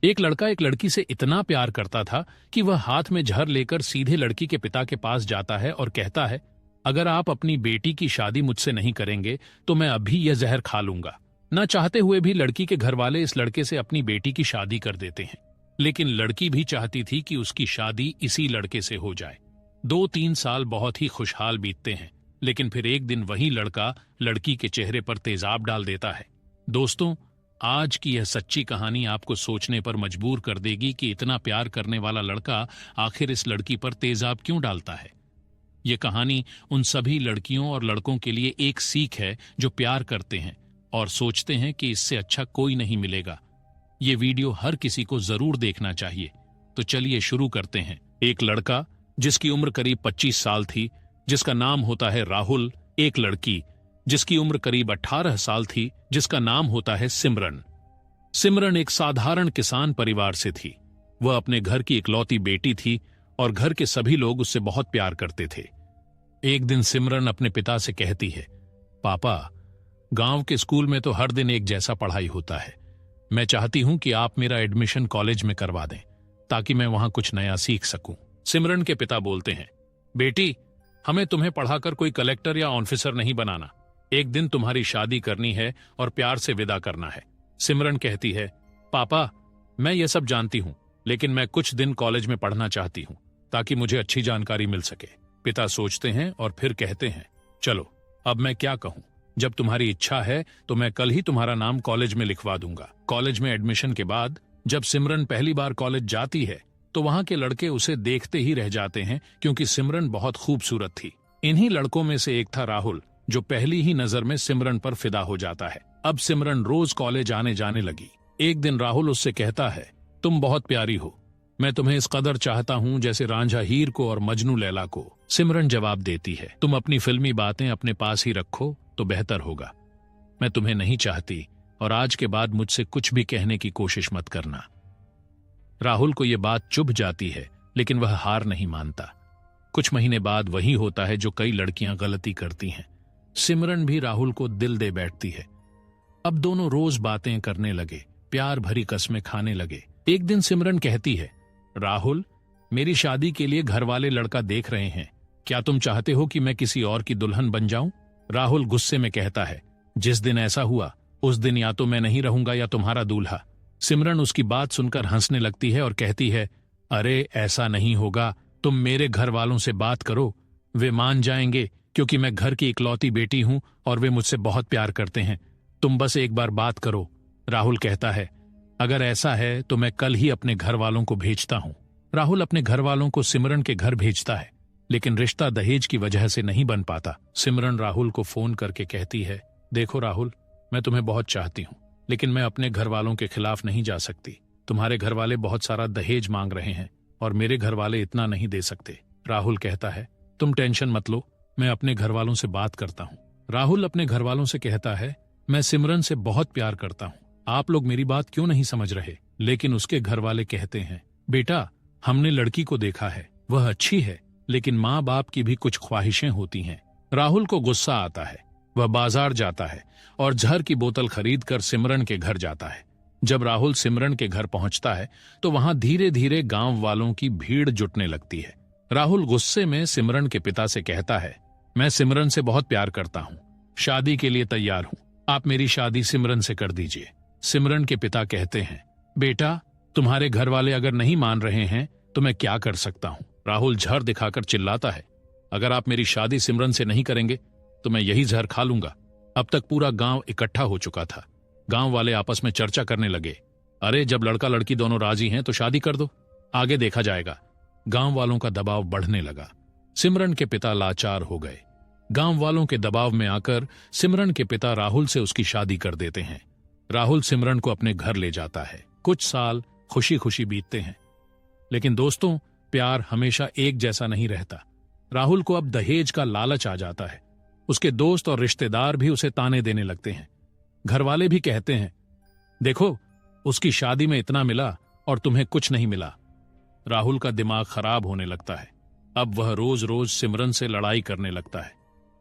एक लड़का एक लड़की से इतना प्यार करता था कि वह हाथ में जहर लेकर सीधे लड़की के पिता के पास जाता है और कहता है, अगर आप अपनी बेटी की शादी मुझसे नहीं करेंगे तो मैं अभी यह जहर खा लूंगा। न चाहते हुए भी लड़की के घर वाले इस लड़के से अपनी बेटी की शादी कर देते हैं, लेकिन लड़की भी चाहती थी कि उसकी शादी इसी लड़के से हो जाए। 2-3 साल बहुत ही खुशहाल बीतते हैं, लेकिन फिर एक दिन वही लड़का लड़की के चेहरे पर तेजाब डाल देता है। दोस्तों, आज की यह सच्ची कहानी आपको सोचने पर मजबूर कर देगी कि इतना प्यार करने वाला लड़का आखिर इस लड़की पर तेजाब क्यों डालता है। यह कहानी उन सभी लड़कियों और लड़कों के लिए एक सीख है जो प्यार करते हैं और सोचते हैं कि इससे अच्छा कोई नहीं मिलेगा। ये वीडियो हर किसी को जरूर देखना चाहिए। तो चलिए शुरू करते हैं। एक लड़का जिसकी उम्र करीब 25 साल थी, जिसका नाम होता है राहुल। एक लड़की जिसकी उम्र करीब 18 साल थी, जिसका नाम होता है सिमरन। सिमरन एक साधारण किसान परिवार से थी। वह अपने घर की इकलौती बेटी थी और घर के सभी लोग उससे बहुत प्यार करते थे। एक दिन सिमरन अपने पिता से कहती है, पापा, गांव के स्कूल में तो हर दिन एक जैसा पढ़ाई होता है। मैं चाहती हूं कि आप मेरा एडमिशन कॉलेज में करवा दें ताकि मैं वहां कुछ नया सीख सकूं। सिमरन के पिता बोलते हैं, बेटी, हमें तुम्हें पढ़ाकर कोई कलेक्टर या ऑफिसर नहीं बनाना। एक दिन तुम्हारी शादी करनी है और प्यार से विदा करना है। सिमरन कहती है, पापा, मैं ये सब जानती हूं, लेकिन मैं कुछ दिन कॉलेज में पढ़ना चाहती हूं ताकि मुझे अच्छी जानकारी मिल सके। पिता सोचते हैं और फिर कहते हैं, चलो, अब मैं क्या कहूं। जब तुम्हारी इच्छा है तो मैं कल ही तुम्हारा नाम कॉलेज में लिखवा दूंगा। कॉलेज में एडमिशन के बाद जब सिमरन पहली बार कॉलेज जाती है तो वहां के लड़के उसे देखते ही रह जाते हैं, क्योंकि सिमरन बहुत खूबसूरत थी। इन्हीं लड़कों में से एक था राहुल, जो पहली ही नजर में सिमरन पर फिदा हो जाता है। अब सिमरन रोज कॉलेज आने जाने लगी। एक दिन राहुल उससे कहता है, तुम बहुत प्यारी हो, मैं तुम्हें इस कदर चाहता हूँ जैसे रांझा हीर को और मजनू लैला को। सिमरन जवाब देती है, तुम अपनी फिल्मी बातें अपने पास ही रखो तो बेहतर होगा। मैं तुम्हें नहीं चाहती और आज के बाद मुझसे कुछ भी कहने की कोशिश मत करना। राहुल को यह बात चुभ जाती है, लेकिन वह हार नहीं मानता। कुछ महीने बाद वही होता है जो कई लड़कियां गलती करती हैं। सिमरन भी राहुल को दिल दे बैठती है। अब दोनों रोज बातें करने लगे, प्यार भरी कस्में खाने लगे। एक दिन सिमरन कहती है, राहुल, मेरी शादी के लिए घर वाले लड़का देख रहे हैं, क्या तुम चाहते हो कि मैं किसी और की दुल्हन बन जाऊं? राहुल गुस्से में कहता है, जिस दिन ऐसा हुआ उस दिन या तो मैं नहीं रहूंगा या तुम्हारा दूल्हा। सिमरन उसकी बात सुनकर हंसने लगती है और कहती है, अरे ऐसा नहीं होगा, तुम मेरे घर वालों से बात करो, वे मान जाएंगे, क्योंकि मैं घर की इकलौती बेटी हूं और वे मुझसे बहुत प्यार करते हैं। तुम बस एक बार बात करो। राहुल कहता है, अगर ऐसा है तो मैं कल ही अपने घर वालों को भेजता हूं। राहुल अपने घर वालों को सिमरन के घर भेजता है, लेकिन रिश्ता दहेज की वजह से नहीं बन पाता। सिमरन राहुल को फोन करके कहती है, देखो राहुल, मैं तुम्हें बहुत चाहती हूँ, लेकिन मैं अपने घर वालों के खिलाफ नहीं जा सकती। तुम्हारे घर वाले बहुत सारा दहेज मांग रहे हैं और मेरे घर वाले इतना नहीं दे सकते। राहुल कहता है, तुम टेंशन मत लो, मैं अपने घर वालों से बात करता हूँ। राहुल अपने घर वालों से कहता है, मैं सिमरन से बहुत प्यार करता हूँ, आप लोग मेरी बात क्यों नहीं समझ रहे? लेकिन उसके घर वाले कहते हैं, बेटा, हमने लड़की को देखा है, वह अच्छी है, लेकिन माँ बाप की भी कुछ ख्वाहिशें होती हैं। राहुल को गुस्सा आता है। वह बाजार जाता है और जहर की बोतल खरीदकर सिमरन के घर जाता है। जब राहुल सिमरन के घर पहुंचता है तो वहां धीरे धीरे गांव वालों की भीड़ जुटने लगती है। राहुल गुस्से में सिमरन के पिता से कहता है, मैं सिमरन से बहुत प्यार करता हूं, शादी के लिए तैयार हूं, आप मेरी शादी सिमरन से कर दीजिए। सिमरन के पिता कहते हैं, बेटा, तुम्हारे घर वाले अगर नहीं मान रहे हैं तो मैं क्या कर सकता हूं? राहुल जहर दिखाकर चिल्लाता है, अगर आप मेरी शादी सिमरन से नहीं करेंगे तो मैं यही जहर खा लूंगा। अब तक पूरा गांव इकट्ठा हो चुका था। गांव वाले आपस में चर्चा करने लगे, अरे जब लड़का लड़की दोनों राजी हैं तो शादी कर दो, आगे देखा जाएगा। गांव वालों का दबाव बढ़ने लगा। सिमरन के पिता लाचार हो गए। गांव वालों के दबाव में आकर सिमरन के पिता राहुल से उसकी शादी कर देते हैं। राहुल सिमरन को अपने घर ले जाता है। कुछ साल खुशी खुशी बीतते हैं, लेकिन दोस्तों, प्यार हमेशा एक जैसा नहीं रहता। राहुल को अब दहेज का लालच आ जाता है। उसके दोस्त और रिश्तेदार भी उसे ताने देने लगते हैं। घर वाले भी कहते हैं, देखो, उसकी शादी में इतना मिला और तुम्हें कुछ नहीं मिला। राहुल का दिमाग खराब होने लगता है। अब वह रोज रोज सिमरन से लड़ाई करने लगता है।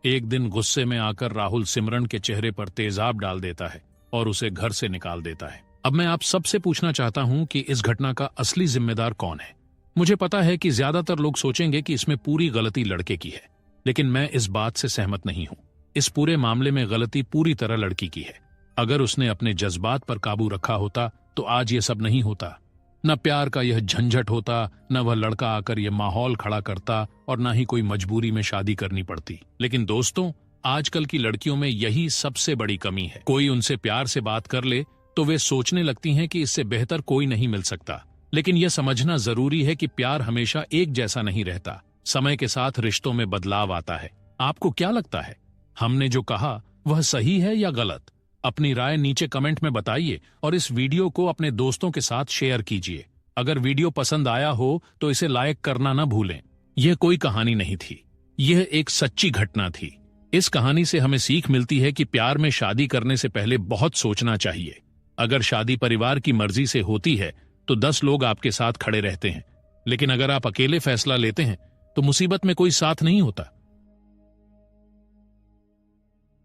एक दिन गुस्से में आकर राहुल सिमरन के चेहरे पर तेजाब डाल देता है और उसे घर से निकाल देता है। अब मैं आप सबसे पूछना चाहता हूं कि इस घटना का असली जिम्मेदार कौन है। मुझे पता है कि ज्यादातर लोग सोचेंगे कि इसमें पूरी गलती लड़के की है, लेकिन मैं इस बात से सहमत नहीं हूं। इस पूरे मामले में गलती पूरी तरह लड़की की है। अगर उसने अपने जज्बात पर काबू रखा होता तो आज ये सब नहीं होता। न प्यार का यह झंझट होता, न वह लड़का आकर यह माहौल खड़ा करता, और न ही कोई मजबूरी में शादी करनी पड़ती। लेकिन दोस्तों, आजकल की लड़कियों में यही सबसे बड़ी कमी है। कोई उनसे प्यार से बात कर ले तो वे सोचने लगती हैं कि इससे बेहतर कोई नहीं मिल सकता। लेकिन यह समझना जरूरी है कि प्यार हमेशा एक जैसा नहीं रहता। समय के साथ रिश्तों में बदलाव आता है। आपको क्या लगता है, हमने जो कहा वह सही है या गलत? अपनी राय नीचे कमेंट में बताइए और इस वीडियो को अपने दोस्तों के साथ शेयर कीजिए। अगर वीडियो पसंद आया हो तो इसे लाइक करना न भूलें। यह कोई कहानी नहीं थी, यह एक सच्ची घटना थी। इस कहानी से हमें सीख मिलती है कि प्यार में शादी करने से पहले बहुत सोचना चाहिए। अगर शादी परिवार की मर्जी से होती है तो 10 लोग आपके साथ खड़े रहते हैं, लेकिन अगर आप अकेले फैसला लेते हैं तो मुसीबत में कोई साथ नहीं होता।